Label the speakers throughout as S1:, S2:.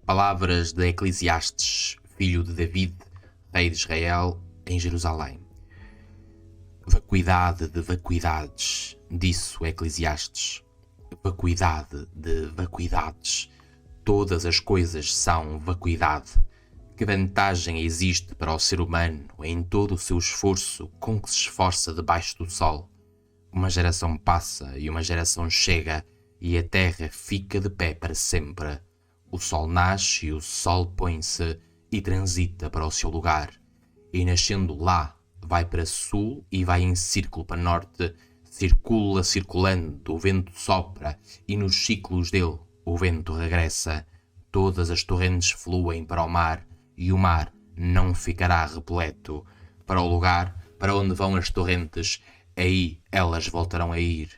S1: Palavras de Eclesiastes, filho de David, rei de Israel, em Jerusalém. Vacuidade de vacuidades, disse o Eclesiastes. Vacuidade de vacuidades. Todas as coisas são vacuidade. Que vantagem existe para o ser humano em todo o seu esforço com que se esforça debaixo do sol? Uma geração passa e uma geração chega e a terra fica de pé para sempre. O sol nasce e o sol põe-se e transita para o seu lugar. E nascendo lá, vai para sul e vai em círculo para norte, circula circulando, o vento sopra e nos ciclos dele o vento regressa. Todas as torrentes fluem para o mar e o mar não ficará repleto. Para o lugar para onde vão as torrentes, aí elas voltarão a ir.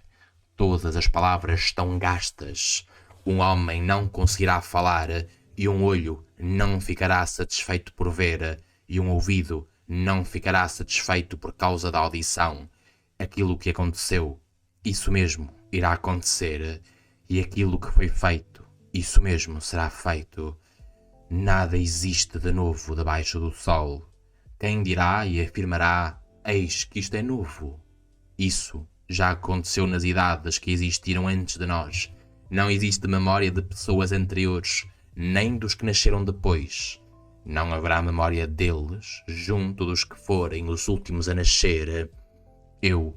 S1: Todas as palavras estão gastas. Um homem não conseguirá falar e um olho não ficará satisfeito por ver e um ouvido não ficará satisfeito por causa da audição. Aquilo que aconteceu, isso mesmo irá acontecer, e aquilo que foi feito, isso mesmo será feito. Nada existe de novo debaixo do sol. Quem dirá e afirmará, eis que isto é novo? Isso já aconteceu nas idades que existiram antes de nós. Não existe memória de pessoas anteriores, nem dos que nasceram depois. Não haverá memória deles junto dos que forem os últimos a nascer. Eu,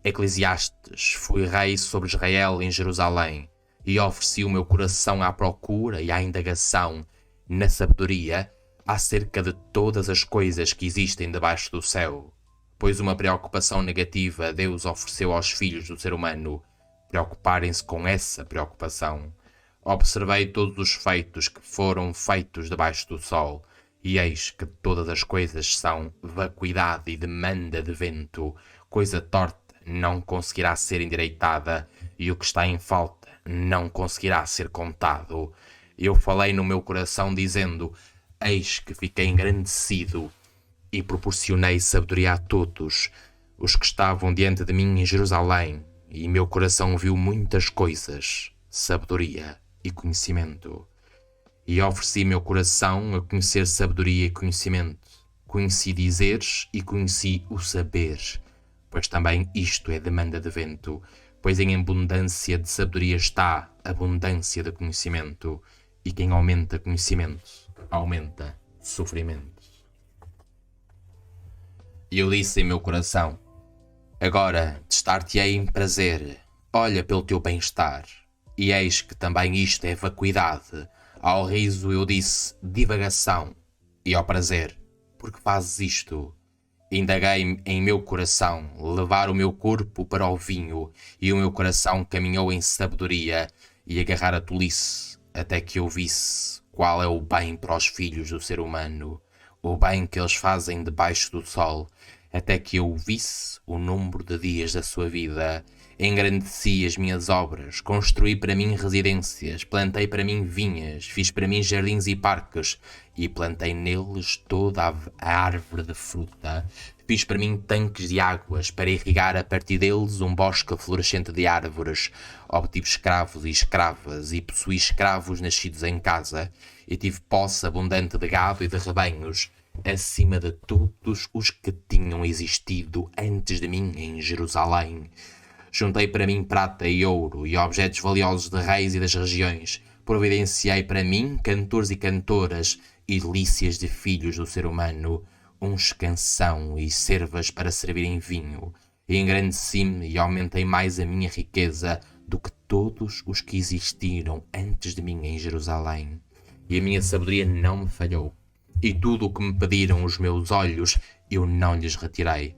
S1: Eclesiastes, fui rei sobre Israel em Jerusalém e ofereci o meu coração à procura e à indagação, na sabedoria, acerca de todas as coisas que existem debaixo do céu. Pois uma preocupação negativa Deus ofereceu aos filhos do ser humano. Preocuparem-se com essa preocupação. Observei todos os feitos que foram feitos debaixo do sol, e eis que todas as coisas são vacuidade e demanda de vento. Coisa torta não conseguirá ser endireitada, e o que está em falta não conseguirá ser contado. Eu falei no meu coração dizendo, eis que fiquei engrandecido, e proporcionei sabedoria a todos os que estavam diante de mim em Jerusalém, e meu coração viu muitas coisas, sabedoria e conhecimento. E ofereci meu coração a conhecer sabedoria e conhecimento. Conheci dizeres e conheci o saber, pois também isto é demanda de vento, pois em abundância de sabedoria está abundância de conhecimento, e quem aumenta conhecimento, aumenta sofrimento. E eu disse em meu coração, agora testar-te-ei em prazer, olha pelo teu bem-estar. E eis que também isto é vacuidade. Ao riso eu disse divagação, e ao prazer, porque fazes isto? Indaguei em meu coração, levar o meu corpo para o vinho, e o meu coração caminhou em sabedoria, e agarrar a tolice, até que eu visse qual é o bem para os filhos do ser humano, o bem que eles fazem debaixo do sol, até que eu visse o número de dias da sua vida. Engrandeci as minhas obras, construí para mim residências, plantei para mim vinhas, fiz para mim jardins e parques, e plantei neles toda a árvore de fruta. Fiz para mim tanques de águas, para irrigar a partir deles um bosque florescente de árvores. Obtive escravos e escravas, e possuí escravos nascidos em casa, e tive posse abundante de gado e de rebanhos, acima de todos os que tinham existido antes de mim em Jerusalém. Juntei para mim prata e ouro e objetos valiosos de reis e das regiões. Providenciei para mim cantores e cantoras e delícias de filhos do ser humano, uns canção e servas para servirem vinho. E engrandeci-me e aumentei mais a minha riqueza do que todos os que existiram antes de mim em Jerusalém. E a minha sabedoria não me falhou. E tudo o que me pediram os meus olhos, eu não lhes retirei.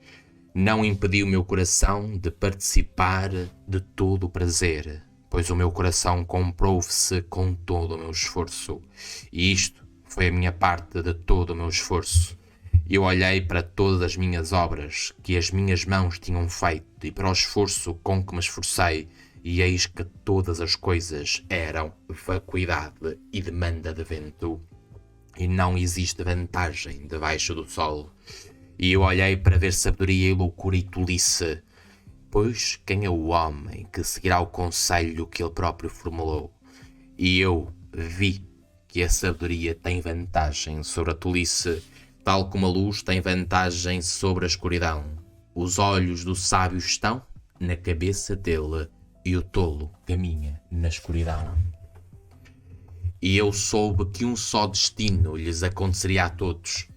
S1: Não impedi o meu coração de participar de todo o prazer, pois o meu coração comprou-se com todo o meu esforço. E isto foi a minha parte de todo o meu esforço. Eu olhei para todas as minhas obras que as minhas mãos tinham feito e para o esforço com que me esforcei, e eis que todas as coisas eram vacuidade e demanda de vento. E não existe vantagem debaixo do sol. E eu olhei para ver sabedoria e loucura e tolice, pois quem é o homem que seguirá o conselho que ele próprio formulou? E eu vi que que a sabedoria tem vantagem sobre a tolice, tal como a luz tem vantagem sobre a escuridão. Os olhos do sábio estão na cabeça dele, e o tolo caminha na escuridão. E eu soube que um só destino lhes aconteceria a todos,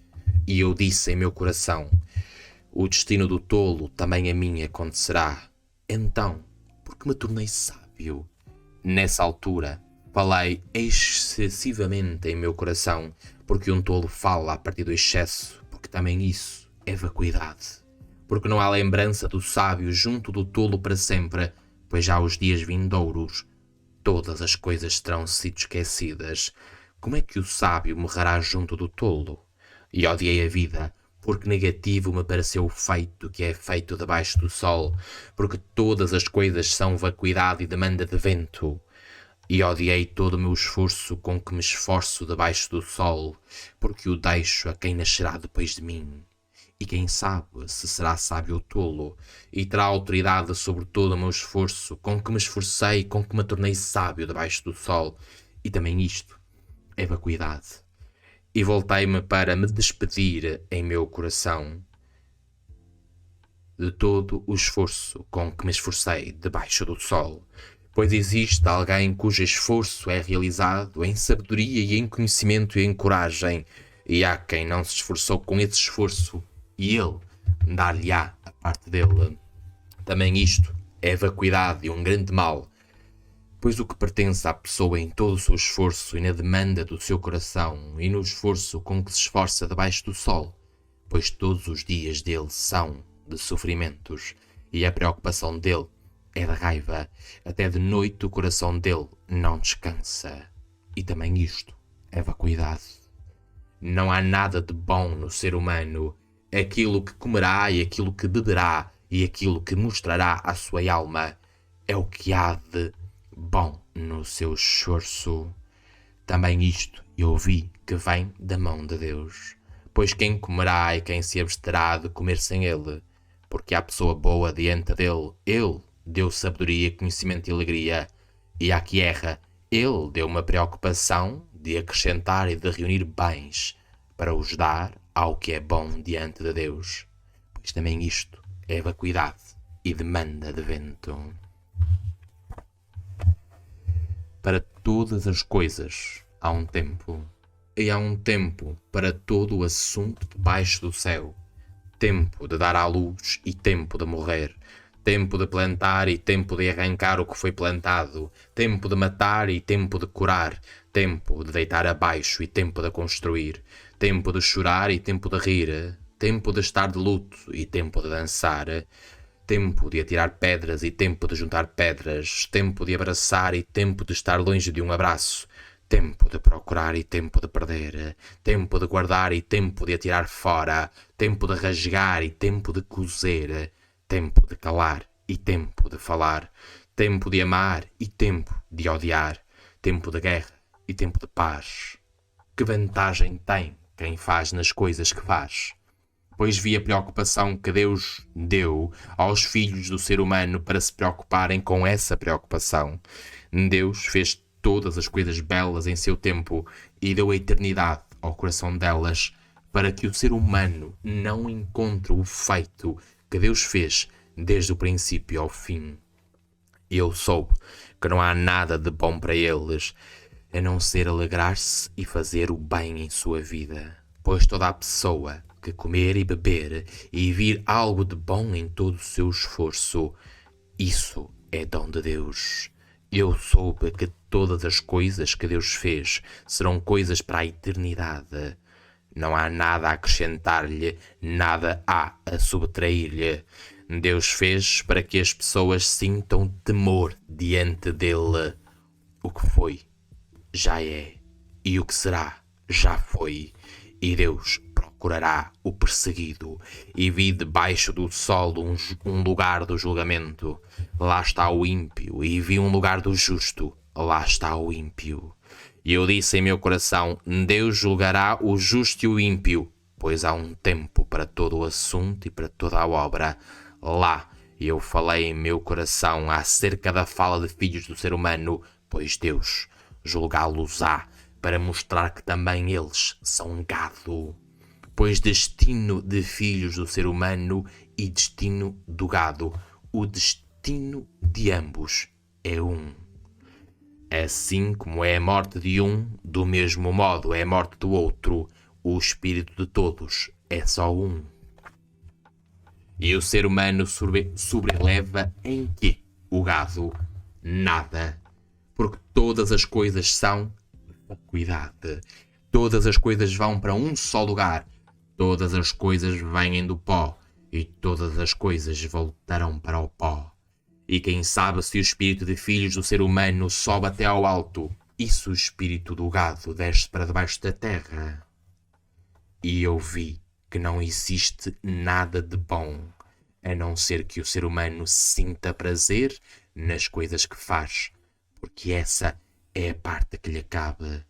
S1: e eu disse em meu coração: o destino do tolo também a mim acontecerá. Então, porque me tornei sábio? Nessa altura, falei excessivamente em meu coração, porque um tolo fala a partir do excesso, porque também isso é vacuidade. Porque não há lembrança do sábio junto do tolo para sempre, pois já os dias vindouros todas as coisas terão sido esquecidas. Como é que o sábio morrerá junto do tolo? E odiei a vida, porque negativo me pareceu o feito que é feito debaixo do sol, porque todas as coisas são vacuidade e demanda de vento. E odiei todo o meu esforço com que me esforço debaixo do sol, porque o deixo a quem nascerá depois de mim. E quem sabe se será sábio ou tolo, e terá autoridade sobre todo o meu esforço, com que me esforcei, com que me tornei sábio debaixo do sol. E também isto é vacuidade. E voltei-me para me despedir em meu coração de todo o esforço com que me esforcei debaixo do sol. Pois existe alguém cujo esforço é realizado em sabedoria e em conhecimento e em coragem, e há quem não se esforçou com esse esforço, e ele dar-lhe-á a parte dele. Também isto é vacuidade e um grande mal, pois o que pertence à pessoa em todo o seu esforço e na demanda do seu coração e no esforço com que se esforça debaixo do sol, pois todos os dias dele são de sofrimentos, e a preocupação dele é de raiva, até de noite o coração dele não descansa. E também isto é vacuidade. Não há nada de bom no ser humano. Aquilo que comerá e aquilo que beberá e aquilo que mostrará à sua alma é o que há de bom no seu esforço. Também isto eu vi que vem da mão de Deus. Pois quem comerá e quem se absterá de comer sem ele, porque há pessoa boa diante dele, ele deu sabedoria, conhecimento e alegria, e há que erra, ele deu uma preocupação de acrescentar e de reunir bens para os dar ao que é bom diante de Deus. Pois também isto é vacuidade e demanda de vento. Para todas as coisas há um tempo, e há um tempo para todo o assunto debaixo do céu. Tempo de dar à luz e tempo de morrer. Tempo de plantar e tempo de arrancar o que foi plantado. Tempo de matar e tempo de curar. Tempo de deitar abaixo e tempo de construir. Tempo de chorar e tempo de rir. Tempo de estar de luto e tempo de dançar. Tempo de atirar pedras e tempo de juntar pedras. Tempo de abraçar e tempo de estar longe de um abraço. Tempo de procurar e tempo de perder. Tempo de guardar e tempo de atirar fora. Tempo de rasgar e tempo de coser. Tempo de calar e tempo de falar. Tempo de amar e tempo de odiar. Tempo de guerra e tempo de paz. Que vantagem tem quem faz nas coisas que faz? Pois vi a preocupação que Deus deu aos filhos do ser humano para se preocuparem com essa preocupação. Deus fez todas as coisas belas em seu tempo e deu a eternidade ao coração delas, para que o ser humano não encontre o feito que Deus fez desde o princípio ao fim. Eu soube que não há nada de bom para eles, a não ser alegrar-se e fazer o bem em sua vida. Pois toda a pessoa que comer e beber e vir algo de bom em todo o seu esforço, isso é dom de Deus. Eu soube que todas as coisas que Deus fez serão coisas para a eternidade. Não há nada a acrescentar-lhe, nada há a subtrair-lhe. Deus fez para que as pessoas sintam temor diante dele. O que foi, já é, e o que será, já foi. E Deus procurará o perseguido, e vi debaixo do sol um lugar do julgamento. Lá está o ímpio, e vi um lugar do justo. Lá está o ímpio. E eu disse em meu coração: Deus julgará o justo e o ímpio, pois há um tempo para todo o assunto e para toda a obra. Lá eu falei em meu coração acerca da fala de filhos do ser humano, pois Deus julgá-los-á, para mostrar que também eles são gado. Pois destino de filhos do ser humano e destino do gado, o destino de ambos é um. Assim como é a morte de um, do mesmo modo é a morte do outro, o espírito de todos é só um. E o ser humano sobreleva em quê? O gado? Nada. Porque todas as coisas são vacuidade. Todas as coisas vão para um só lugar. Todas as coisas vêm do pó. E todas as coisas voltarão para o pó. E quem sabe se o espírito de filhos do ser humano sobe até ao alto, e se o espírito do gado desce para debaixo da terra? E eu vi que não existe nada de bom, a não ser que o ser humano sinta prazer nas coisas que faz, porque essa é a parte que lhe cabe,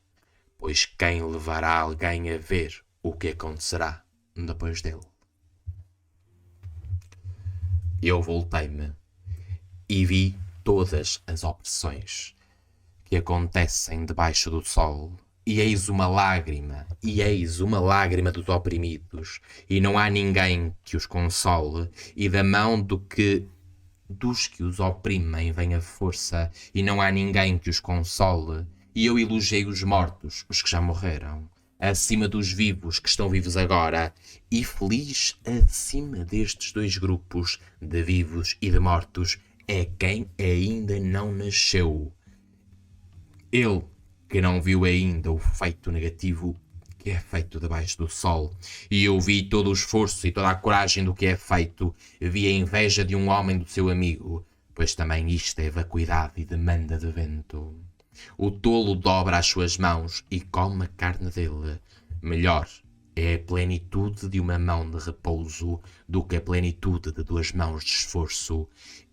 S1: pois quem levará alguém a ver o que acontecerá depois dele? Eu voltei-me e vi todas as opressões que acontecem debaixo do sol, e eis uma lágrima dos oprimidos, e não há ninguém que os console, e da mão dos que os oprimem vem a força, e não há ninguém que os console, e eu elogiei os mortos, os que já morreram, acima dos vivos que estão vivos agora, e feliz acima destes dois grupos de vivos e de mortos é quem ainda não nasceu. Ele que não viu ainda o feito negativo que é feito debaixo do sol. E eu vi todo o esforço e toda a coragem do que é feito. Vi a inveja de um homem do seu amigo, pois também isto é vacuidade e demanda de vento. O tolo dobra as suas mãos e come a carne dele. Melhor é a plenitude de uma mão de repouso do que a plenitude de duas mãos de esforço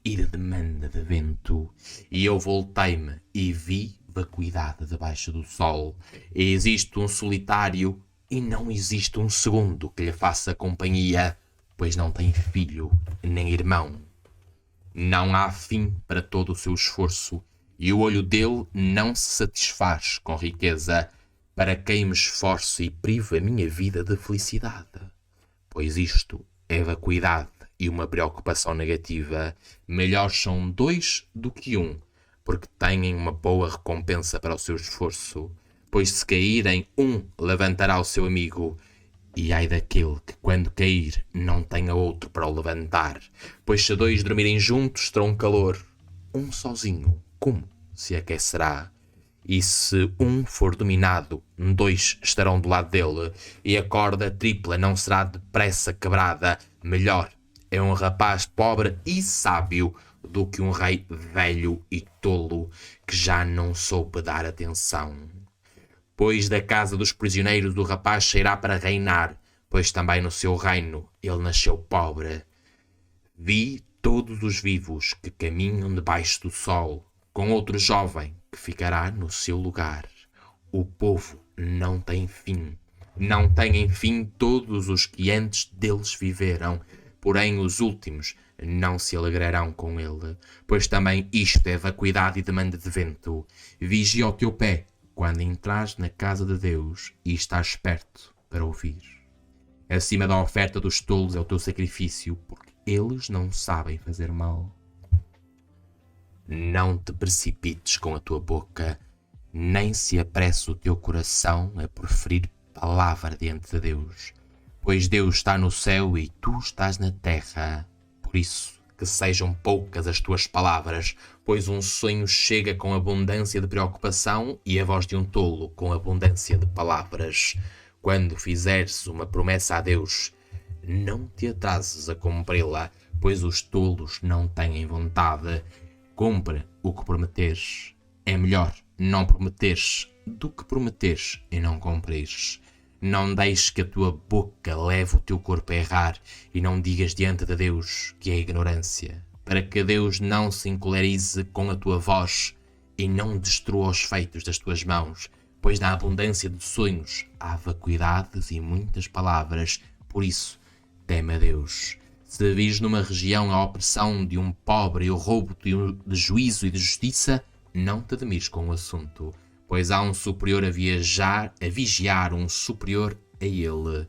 S1: e de demanda de vento. E eu voltei-me e vi vacuidade debaixo do sol. E existe um solitário e não existe um segundo que lhe faça companhia, pois não tem filho nem irmão. Não há fim para todo o seu esforço, e o olho dele não se satisfaz com riqueza, para quem me esforço e privo a minha vida de felicidade. Pois isto é vacuidade e uma preocupação negativa. Melhor são dois do que um, porque têm uma boa recompensa para o seu esforço. Pois se caírem, um levantará o seu amigo, e ai daquele que, quando cair, não tenha outro para o levantar. Pois se dois dormirem juntos, terão calor. Um sozinho, como se aquecerá? E se um for dominado, dois estarão do lado dele, e a corda tripla não será depressa quebrada. Melhor é um rapaz pobre e sábio do que um rei velho e tolo que já não soube dar atenção. Pois da casa dos prisioneiros o rapaz sairá para reinar, pois também no seu reino ele nasceu pobre. Vi todos os vivos que caminham debaixo do sol, com outro jovem que ficará no seu lugar. O povo não tem fim. Não têm fim todos os que antes deles viveram, porém os últimos não se alegrarão com ele, pois também isto é vacuidade e demanda de vento. Vigia o teu pé quando entrares na casa de Deus e estás perto para ouvir. Acima da oferta dos tolos é o teu sacrifício, porque eles não sabem fazer mal. Não te precipites com a tua boca, nem se apresse o teu coração a proferir palavra diante de Deus, pois Deus está no céu e tu estás na terra. Por isso, que sejam poucas as tuas palavras, pois um sonho chega com abundância de preocupação e a voz de um tolo com abundância de palavras. Quando fizeres uma promessa a Deus, não te atrases a cumpri-la, pois os tolos não têm vontade. Cumpre o que prometeres. É melhor não prometeres do que prometeres e não cumprires. Não deixes que a tua boca leve o teu corpo a errar, e não digas diante de Deus que é ignorância, para que Deus não se encolerize com a tua voz e não destrua os feitos das tuas mãos, pois na abundância de sonhos há vacuidades e muitas palavras. Por isso, teme a Deus. Se vis numa região a opressão de um pobre e o roubo de juízo e de justiça, não te admires com o assunto, pois há um superior a vigiar um superior a ele.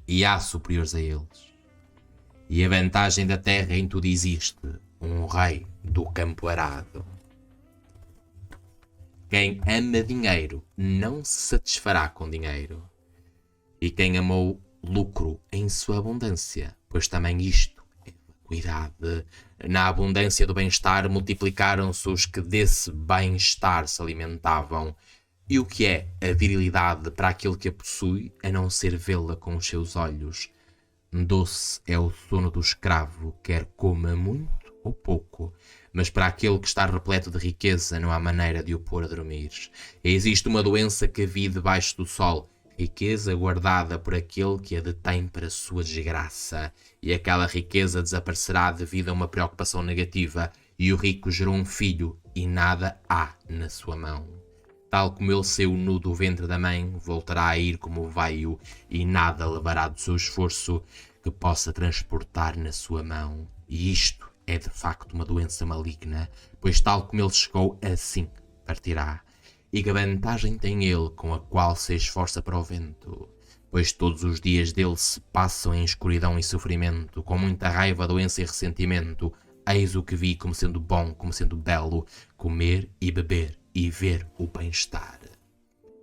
S1: E há superiores a eles. E a vantagem da terra em tudo existe, um rei do campo arado. Quem ama dinheiro não se satisfará com dinheiro. E quem amou lucro em sua abundância, pois também isto é vacuidade. Na abundância do bem-estar multiplicaram-se os que desse bem-estar se alimentavam. E o que é a virilidade para aquele que a possui, a não ser vê-la com os seus olhos? Doce é o sono do escravo, quer coma muito ou pouco, mas para aquele que está repleto de riqueza não há maneira de o pôr a dormir. Existe uma doença que vive debaixo do sol, riqueza guardada por aquele que a detém para sua desgraça, e aquela riqueza desaparecerá devido a uma preocupação negativa, e o rico gerou um filho, e nada há na sua mão. Tal como ele saiu nu do ventre da mãe, voltará a ir como veio, e nada levará do seu esforço que possa transportar na sua mão. E isto é de facto uma doença maligna, pois tal como ele chegou, assim partirá. E que vantagem tem ele com a qual se esforça para o vento? Pois todos os dias dele se passam em escuridão e sofrimento, com muita raiva, doença e ressentimento. Eis o que vi como sendo bom, como sendo belo, comer e beber e ver o bem-estar.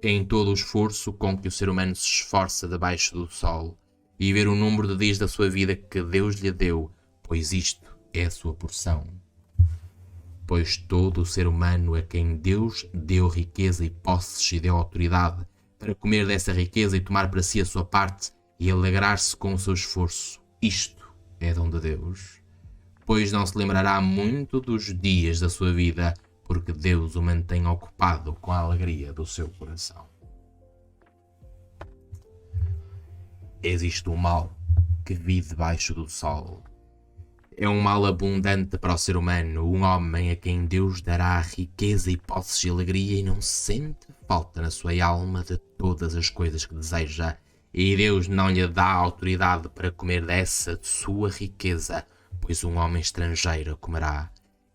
S1: Em todo o esforço com que o ser humano se esforça debaixo do sol, e ver o número de dias da sua vida que Deus lhe deu, pois isto é a sua porção. Pois todo o ser humano a quem Deus deu riqueza e posses e deu autoridade para comer dessa riqueza e tomar para si a sua parte e alegrar-se com o seu esforço. Isto é dom de Deus. Pois não se lembrará muito dos dias da sua vida, porque Deus o mantém ocupado com a alegria do seu coração. Existe um mal que vive debaixo do sol. É um mal abundante para o ser humano, um homem a quem Deus dará riqueza e posses e alegria e não sente falta na sua alma de todas as coisas que deseja, e Deus não lhe dá autoridade para comer dessa sua riqueza, pois um homem estrangeiro comerá.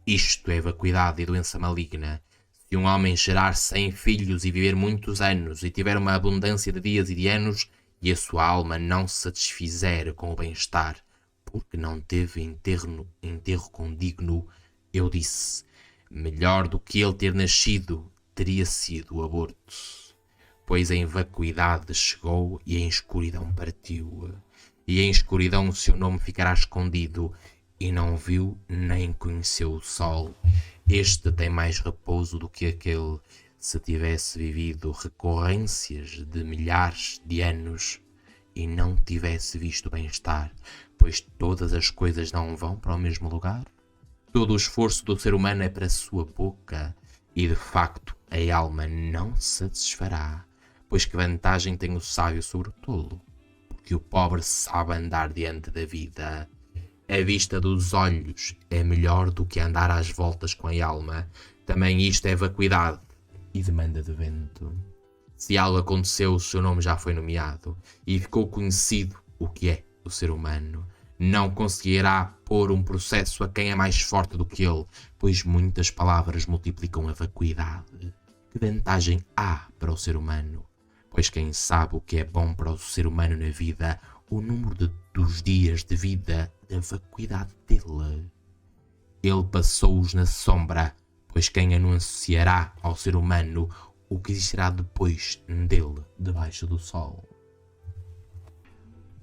S1: Isto é vacuidade e doença maligna. Se um homem gerar 100 filhos e viver muitos anos e tiver uma abundância de dias e de anos, e a sua alma não se satisfizer com o bem-estar, porque não teve enterro condigno, eu disse, melhor do que ele ter nascido teria sido o aborto. Pois em vacuidade chegou e em escuridão partiu. E em escuridão o seu nome ficará escondido, e não viu nem conheceu o sol. Este tem mais repouso do que aquele, se tivesse vivido recorrências de milhares de anos e não tivesse visto bem-estar, pois todas as coisas não vão para o mesmo lugar. Todo o esforço do ser humano é para a sua boca, e de facto a alma não se satisfará, pois que vantagem tem o sábio sobre o tolo? Porque o pobre sabe andar diante da vida. A vista dos olhos é melhor do que andar às voltas com a alma. Também isto é vacuidade e demanda de vento. Se algo aconteceu, o seu nome já foi nomeado e ficou conhecido o que é o ser humano. Não conseguirá pôr um processo a quem é mais forte do que ele, pois muitas palavras multiplicam a vacuidade. Que vantagem há para o ser humano? Pois quem sabe o que é bom para o ser humano na vida, o número dos dias de vida da vacuidade dele. Ele passou-os na sombra, pois quem anunciará ao ser humano o que existirá depois dele, debaixo do sol.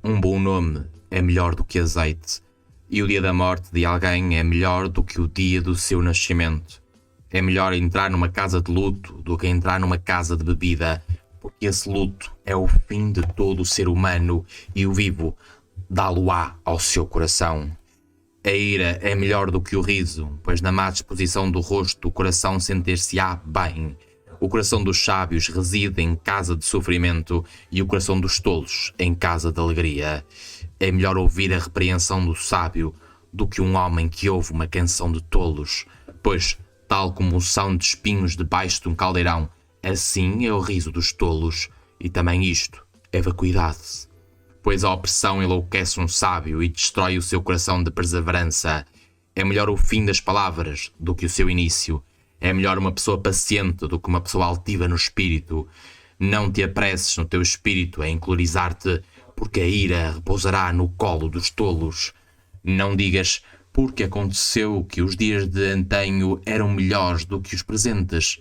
S1: Um bom nome é melhor do que azeite, e o dia da morte de alguém é melhor do que o dia do seu nascimento. É melhor entrar numa casa de luto do que entrar numa casa de bebida, porque esse luto é o fim de todo o ser humano e o vivo dá-lo-á ao seu coração. A ira é melhor do que o riso, pois na má disposição do rosto o coração sentir-se-á bem. O coração dos sábios reside em casa de sofrimento e o coração dos tolos em casa de alegria. É melhor ouvir a repreensão do sábio do que um homem que ouve uma canção de tolos, pois, tal como o som de espinhos debaixo de um caldeirão, assim é o riso dos tolos, e também isto é vacuidade. Pois a opressão enlouquece um sábio e destrói o seu coração de perseverança. É melhor o fim das palavras do que o seu início. É melhor uma pessoa paciente do que uma pessoa altiva no espírito. Não te apresses no teu espírito a encolerizar-te, porque a ira repousará no colo dos tolos. Não digas, porque aconteceu que os dias de antanho eram melhores do que os presentes,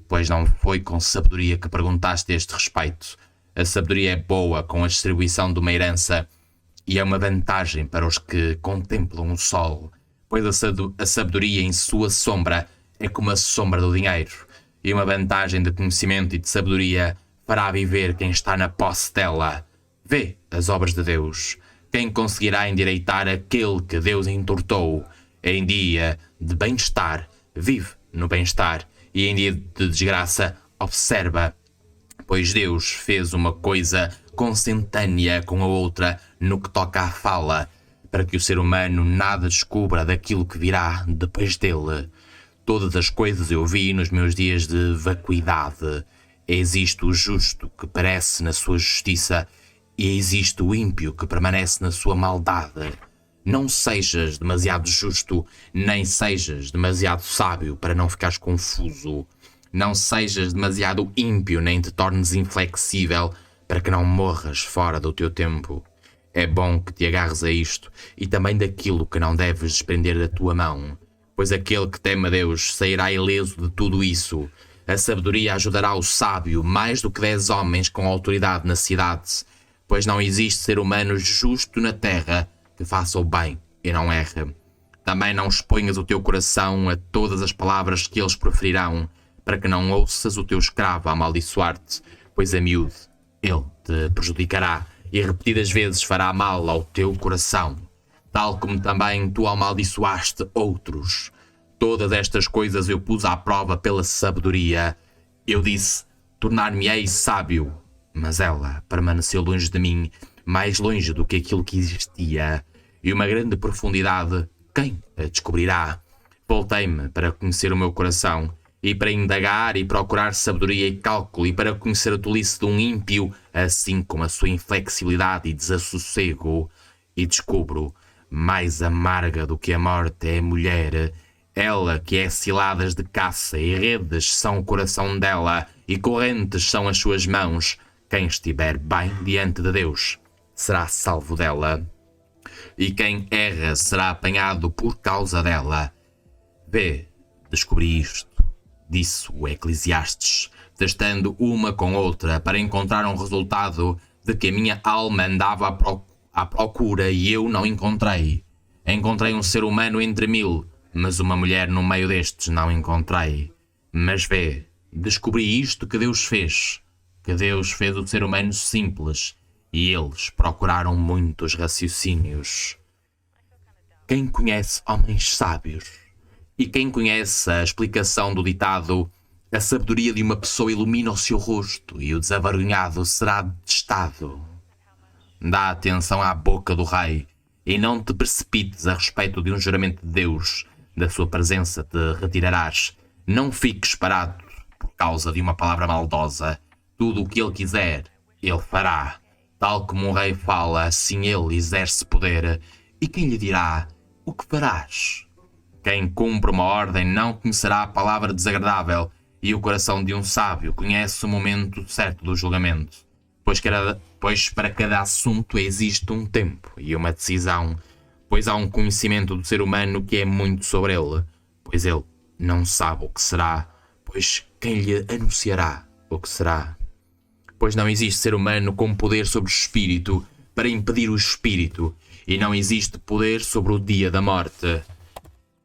S1: pois não foi com sabedoria que perguntaste a este respeito. A sabedoria é boa com a distribuição de uma herança e é uma vantagem para os que contemplam o sol, pois a sabedoria em sua sombra é como a sombra do dinheiro, e uma vantagem de conhecimento e de sabedoria fará viver quem está na posse dela. Vê as obras de Deus. Quem conseguirá endireitar aquele que Deus entortou? Em dia de bem-estar, vive no bem-estar, e em dia de desgraça, observa, pois Deus fez uma coisa consentânea com a outra no que toca à fala, para que o ser humano nada descubra daquilo que virá depois dele. Todas as coisas eu vi nos meus dias de vacuidade. Existe o justo que parece na sua justiça, e existe o ímpio que permanece na sua maldade. Não sejas demasiado justo, nem sejas demasiado sábio para não ficares confuso. Não sejas demasiado ímpio, nem te tornes inflexível para que não morras fora do teu tempo. É bom que te agarres a isto e também daquilo que não deves desprender da tua mão, pois aquele que teme a Deus sairá ileso de tudo isso. A sabedoria ajudará o sábio mais do que 10 homens com autoridade na cidade, pois não existe ser humano justo na terra que faça o bem e não erre. Também não exponhas o teu coração a todas as palavras que eles proferirão, para que não ouças o teu escravo amaldiçoar-te, pois a miúde ele te prejudicará e repetidas vezes fará mal ao teu coração, tal como também tu amaldiçoaste outros. Todas estas coisas eu pus à prova pela sabedoria. Eu disse, tornar-me-ei sábio, mas ela permaneceu longe de mim, mais longe do que aquilo que existia, e uma grande profundidade, quem a descobrirá? Voltei-me para conhecer o meu coração, e para indagar e procurar sabedoria e cálculo, e para conhecer a tolice de um ímpio, assim como a sua inflexibilidade e desassossego. E descubro, mais amarga do que a morte é a mulher, ela que é ciladas de caça, e redes são o coração dela, e correntes são as suas mãos. Quem estiver bem diante de Deus será salvo dela, e quem erra será apanhado por causa dela. Vê, descobri isto, disse o Eclesiastes, testando uma com outra para encontrar um resultado de que a minha alma andava à procura e eu não encontrei. Encontrei um ser humano entre 1000, mas uma mulher no meio destes não encontrei. Mas vê, descobri isto que Deus fez. Que Deus fez o ser humano simples, e eles procuraram muitos raciocínios. Quem conhece homens sábios? E quem conhece a explicação do ditado a sabedoria de uma pessoa ilumina o seu rosto e o desavergonhado será detestado? Dá atenção à boca do rei e não te precipites a respeito de um juramento de Deus. Da sua presença te retirarás. Não fiques parado por causa de uma palavra maldosa. Tudo o que ele quiser, ele fará. Tal como um rei fala, assim ele exerce poder. E quem lhe dirá, o que farás? Quem cumpre uma ordem não conhecerá a palavra desagradável, e o coração de um sábio conhece o momento certo do julgamento. Pois para cada assunto existe um tempo e uma decisão, pois há um conhecimento do ser humano que é muito sobre ele, pois ele não sabe o que será, pois quem lhe anunciará o que será? Pois não existe ser humano com poder sobre o espírito para impedir o espírito, e não existe poder sobre o dia da morte.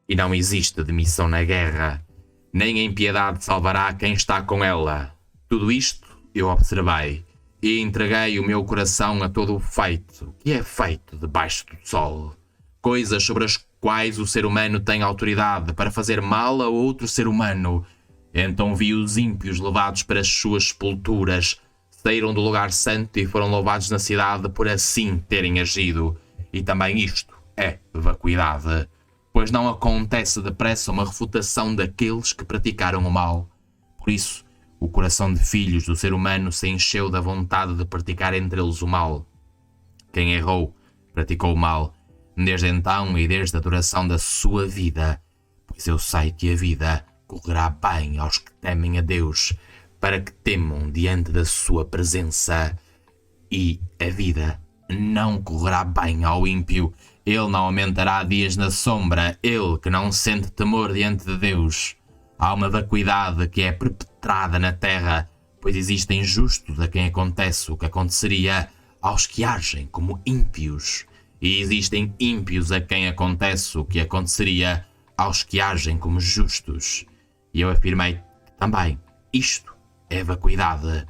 S1: E não existe demissão na guerra, nem a impiedade salvará quem está com ela. Tudo isto eu observei, e entreguei o meu coração a todo o feito, que é feito debaixo do sol. Coisas sobre as quais o ser humano tem autoridade para fazer mal a outro ser humano. Então vi os ímpios levados para as suas sepulturas, saíram do lugar santo e foram louvados na cidade por assim terem agido. E também isto é vacuidade, pois não acontece depressa uma refutação daqueles que praticaram o mal. Por isso, o coração de filhos do ser humano se encheu da vontade de praticar entre eles o mal. Quem errou, praticou o mal, desde então e desde a duração da sua vida, pois eu sei que a vida correrá bem aos que temem a Deus, para que temam diante da sua presença. E a vida não correrá bem ao ímpio. Ele não aumentará dias na sombra, ele que não sente temor diante de Deus. Há uma vacuidade que é perpetrada na terra, pois existem justos a quem acontece o que aconteceria aos que agem como ímpios. E existem ímpios a quem acontece o que aconteceria aos que agem como justos. E eu afirmei também, isto é vacuidade.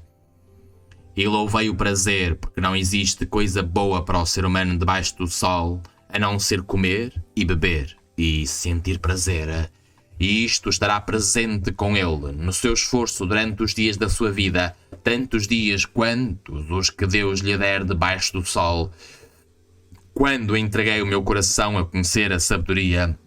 S1: E louvei o prazer, porque não existe coisa boa para o ser humano debaixo do sol, a não ser comer e beber e sentir prazer. E isto estará presente com ele, no seu esforço durante os dias da sua vida, tantos dias quantos os que Deus lhe der debaixo do sol. Quando entreguei o meu coração a conhecer a sabedoria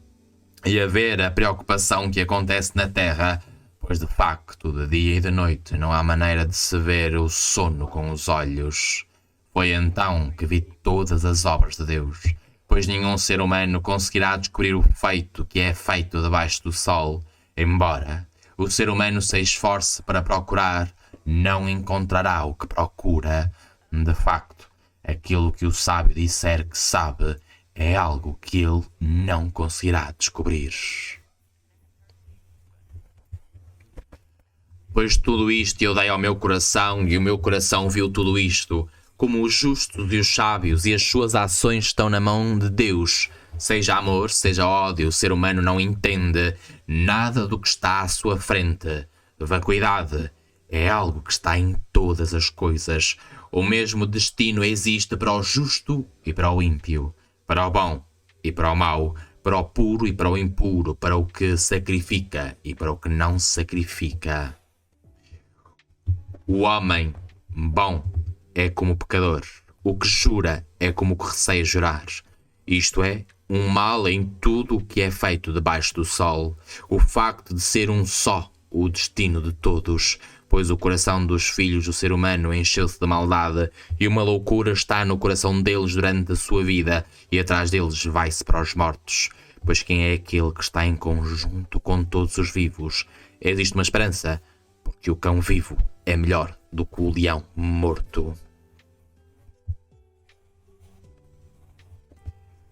S1: e a ver a preocupação que acontece na terra, pois de facto, de dia e de noite, não há maneira de se ver o sono com os olhos. Foi então que vi todas as obras de Deus, pois nenhum ser humano conseguirá descobrir o feito que é feito debaixo do sol. Embora o ser humano se esforce para procurar, não encontrará o que procura. De facto, aquilo que o sábio disser que sabe é algo que ele não conseguirá descobrir. Pois tudo isto eu dei ao meu coração, e o meu coração viu tudo isto. Como os justos e os sábios e as suas ações estão na mão de Deus. Seja amor, seja ódio, o ser humano não entende nada do que está à sua frente. Vacuidade é algo que está em todas as coisas. O mesmo destino existe para o justo e para o ímpio, para o bom e para o mau, para o puro e para o impuro, para o que sacrifica e para o que não sacrifica. O homem bom é como o pecador, o que jura é como o que receia jurar. Isto é, um mal em tudo o que é feito debaixo do sol, o facto de ser um só o destino de todos, pois o coração dos filhos do ser humano encheu-se de maldade, e uma loucura está no coração deles durante a sua vida, e atrás deles vai-se para os mortos. Pois quem é aquele que está em conjunto com todos os vivos? Existe uma esperança, porque o cão vivo é melhor do que o leão morto.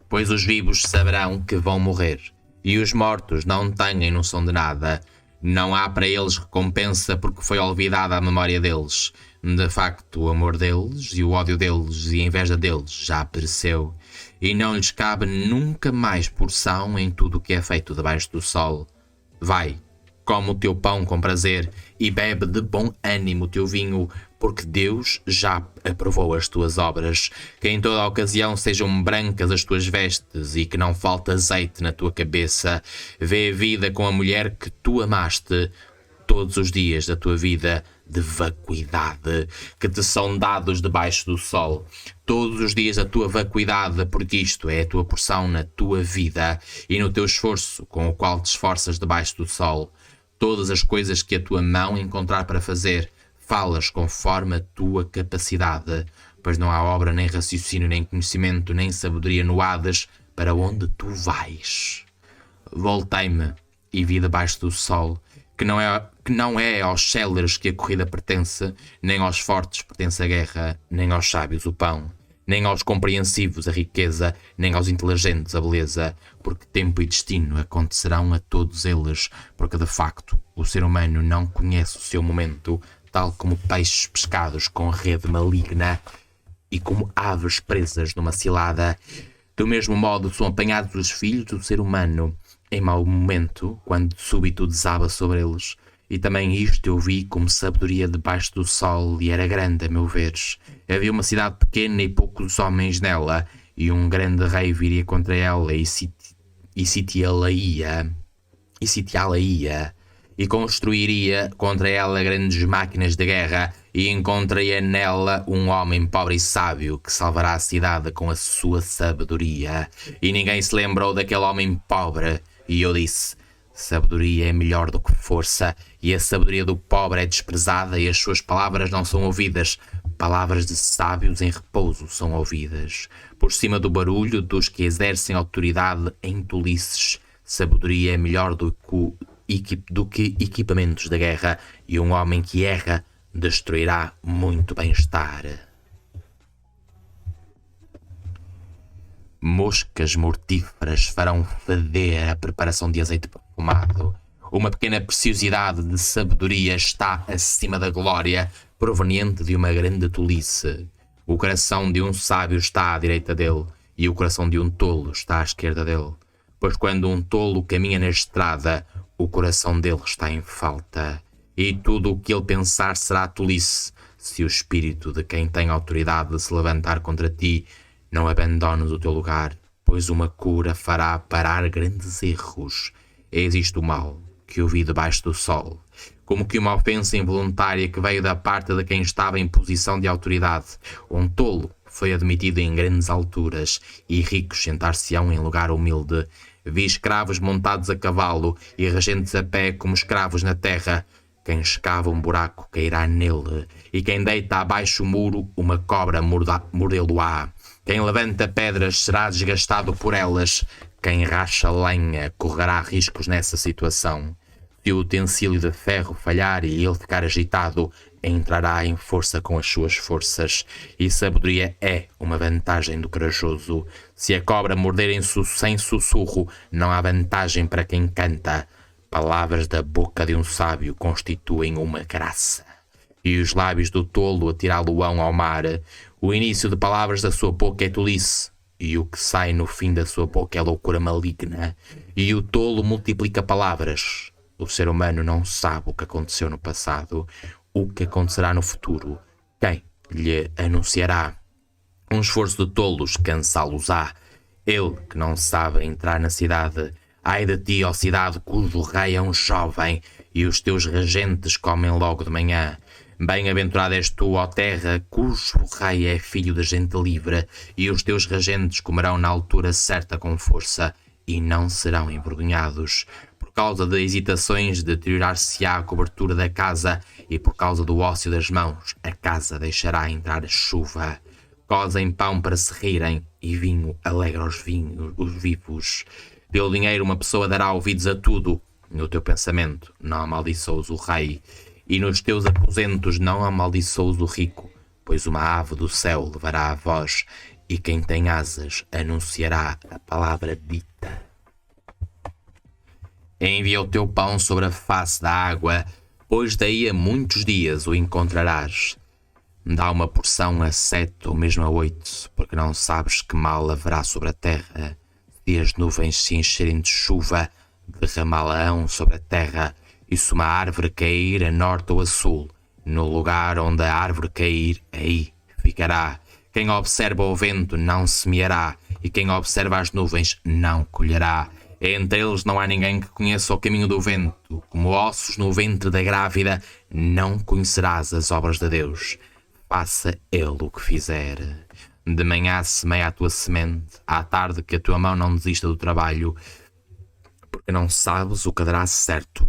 S1: Pois os vivos saberão que vão morrer, e os mortos não têm noção de nada. Não há para eles recompensa, porque foi olvidada a memória deles. De facto, o amor deles e o ódio deles e a inveja deles já pereceu, e não lhes cabe nunca mais porção em tudo o que é feito debaixo do sol. Vai, come o teu pão com prazer e bebe de bom ânimo o teu vinho, porque Deus já aprovou as tuas obras. Que em toda a ocasião sejam brancas as tuas vestes e que não falte azeite na tua cabeça. Vê a vida com a mulher que tu amaste todos os dias da tua vida de vacuidade, que te são dados debaixo do sol. Todos os dias da tua vacuidade, porque isto é a tua porção na tua vida e no teu esforço com o qual te esforças debaixo do sol. Todas as coisas que a tua mão encontrar para fazer, falas conforme a tua capacidade, pois não há obra, nem raciocínio, nem conhecimento, nem sabedoria no Hades para onde tu vais. Voltei-me e vi debaixo do sol que não é aos céleres que a corrida pertence, nem aos fortes pertence a guerra, nem aos sábios o pão, nem aos compreensivos a riqueza, nem aos inteligentes a beleza, porque tempo e destino acontecerão a todos eles, porque de facto o ser humano não conhece o seu momento, tal como peixes pescados com rede maligna e como aves presas numa cilada. Do mesmo modo são apanhados os filhos do ser humano em mau momento, quando de súbito desaba sobre eles. E também isto eu vi como sabedoria debaixo do sol, e era grande, a meu veres. Havia uma cidade pequena e poucos homens nela, e um grande rei viria contra ela e sitiá-la-ia, e construiria contra ela grandes máquinas de guerra, e encontraria nela um homem pobre e sábio que salvará a cidade com a sua sabedoria. E ninguém se lembrou daquele homem pobre, e eu disse: sabedoria é melhor do que força, e a sabedoria do pobre é desprezada, e as suas palavras não são ouvidas. Palavras de sábios em repouso são ouvidas. Por cima do barulho dos que exercem autoridade em tolices, sabedoria é melhor do que do que equipamentos de guerra, e um homem que erra destruirá muito bem-estar. Moscas mortíferas farão feder a preparação de azeite perfumado. Uma pequena preciosidade de sabedoria está acima da glória, proveniente de uma grande tolice. O coração de um sábio está à direita dele, e o coração de um tolo está à esquerda dele. Pois quando um tolo caminha na estrada, o coração dele está em falta, e tudo o que ele pensar será tolice. Se o espírito de quem tem autoridade se levantar contra ti, não abandones o teu lugar, pois uma cura fará parar grandes erros. Existe o mal que eu vi debaixo do sol, como que uma ofensa involuntária que veio da parte de quem estava em posição de autoridade. Um tolo foi admitido em grandes alturas, e ricos sentar-se-ão em lugar humilde. Vi escravos montados a cavalo e regentes a pé como escravos na terra. Quem escava um buraco cairá nele, e quem deita abaixo o muro, uma cobra mordê-lo-á. Quem levanta pedras será desgastado por elas. Quem racha lenha correrá riscos nessa situação. Se o utensílio de ferro falhar e ele ficar agitado, entrará em força com as suas forças. E sabedoria é uma vantagem do corajoso. Se a cobra morder sem sussurro, não há vantagem para quem canta. Palavras da boca de um sábio constituem uma graça, e os lábios do tolo atirá-lo-ão ao mar. O início de palavras da sua boca é tolice, e o que sai no fim da sua boca é loucura maligna. E o tolo multiplica palavras. O ser humano não sabe o que aconteceu no passado, o que acontecerá no futuro. Quem lhe anunciará? Um esforço de tolos cansá-los-á. Ele que não sabe entrar na cidade. Ai de ti, ó cidade, cujo rei é um jovem, e os teus regentes comem logo de manhã. Bem-aventurado és tu, ó terra, cujo rei é filho de gente livre, e os teus regentes comerão na altura certa com força, e não serão envergonhados. Por causa de hesitações, deteriorar-se-á a cobertura da casa, e por causa do ócio das mãos, a casa deixará entrar a chuva. Cozem pão para se rirem, e vinho alegra os vivos. Pelo dinheiro uma pessoa dará ouvidos a tudo. No teu pensamento não amaldiçoes o rei, e nos teus aposentos não amaldiçoes o rico, pois uma ave do céu levará a voz, e quem tem asas anunciará a palavra dita. Envia o teu pão sobre a face da água, pois daí a muitos dias o encontrarás. Dá uma porção a 7 ou mesmo a 8, porque não sabes que mal haverá sobre a terra. Se as nuvens se encherem de chuva, derramá-la-ão sobre a terra. E se uma árvore cair a norte ou a sul, no lugar onde a árvore cair, aí ficará. Quem observa o vento não semeará, e quem observa as nuvens não colherá. Entre eles não há ninguém que conheça o caminho do vento. Como ossos no ventre da grávida, não conhecerás as obras de Deus. Faça ele o que fizer. De manhã semeia a tua semente, à tarde que a tua mão não desista do trabalho, porque não sabes o que dará certo,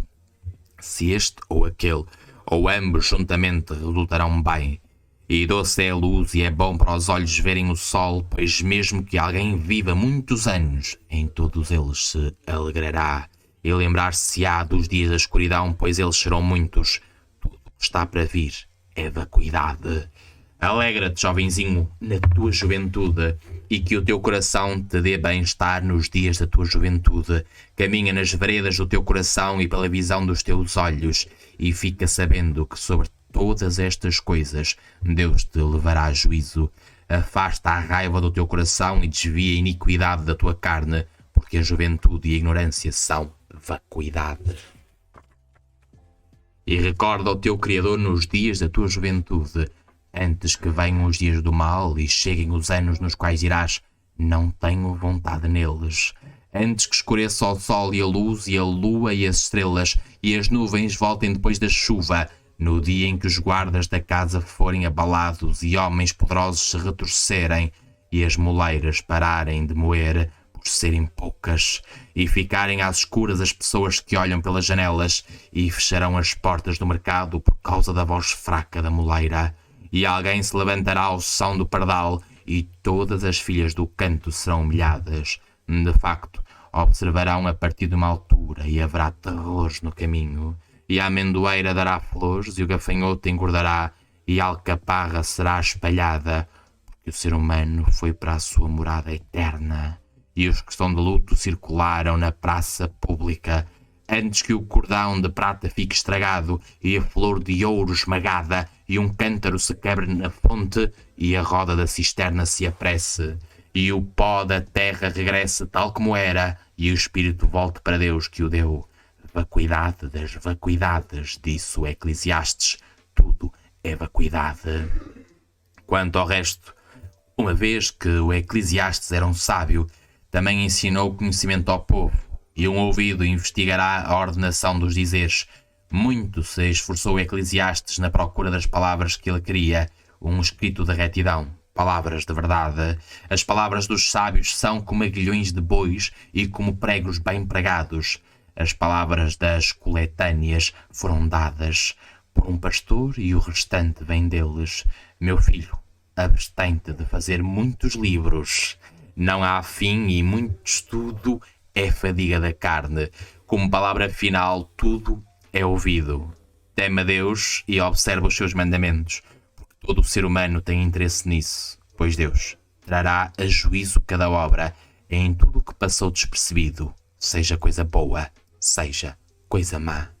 S1: se este ou aquele, ou ambos juntamente resultarão bem. E doce é a luz e é bom para os olhos verem o sol, pois mesmo que alguém viva muitos anos, em todos eles se alegrará. E lembrar-se-á dos dias da escuridão, pois eles serão muitos. Tudo que está para vir é vacuidade. Alegra-te, jovenzinho, na tua juventude, e que o teu coração te dê bem-estar nos dias da tua juventude. Caminha nas veredas do teu coração e pela visão dos teus olhos, e fica sabendo que sobre todas estas coisas Deus te levará a juízo. Afasta a raiva do teu coração e desvia a iniquidade da tua carne, porque a juventude e a ignorância são vacuidade. E recorda o teu Criador nos dias da tua juventude, antes que venham os dias do mal e cheguem os anos nos quais dirás: não tenho vontade neles. Antes que escureça o sol e a luz, e a lua e as estrelas, e as nuvens voltem depois da chuva, no dia em que os guardas da casa forem abalados, e homens poderosos se retorcerem, e as moleiras pararem de moer, por serem poucas, e ficarem às escuras as pessoas que olham pelas janelas, e fecharão as portas do mercado por causa da voz fraca da moleira. E alguém se levantará ao som do pardal, e todas as filhas do canto serão humilhadas. De facto, observarão a partir de uma altura e haverá terrores no caminho. E a amendoeira dará flores e o gafanhoto engordará e a alcaparra será espalhada, porque o ser humano foi para a sua morada eterna. E os que estão de luto circularam na praça pública, antes que o cordão de prata fique estragado e a flor de ouro esmagada e um cântaro se quebre na fonte e a roda da cisterna se apresse e o pó da terra regresse tal como era e o espírito volte para Deus que o deu. Vacuidade das vacuidades, disse o Eclesiastes, tudo é vacuidade. Quanto ao resto, uma vez que o Eclesiastes era um sábio, também ensinou o conhecimento ao povo, e um ouvido investigará a ordenação dos dizeres. Muito se esforçou o Eclesiastes na procura das palavras que ele queria, um escrito de retidão, palavras de verdade. As palavras dos sábios são como aguilhões de bois e como pregos bem pregados. As palavras das coletâneas foram dadas por um pastor e o restante vem deles. Meu filho, abstém-te de fazer muitos livros. Não há fim e muito estudo é fadiga da carne. Como palavra final, tudo é ouvido. Teme a Deus e observa os seus mandamentos, porque todo o ser humano tem interesse nisso, pois Deus trará a juízo cada obra em tudo o que passou despercebido, seja coisa boa, seja coisa má.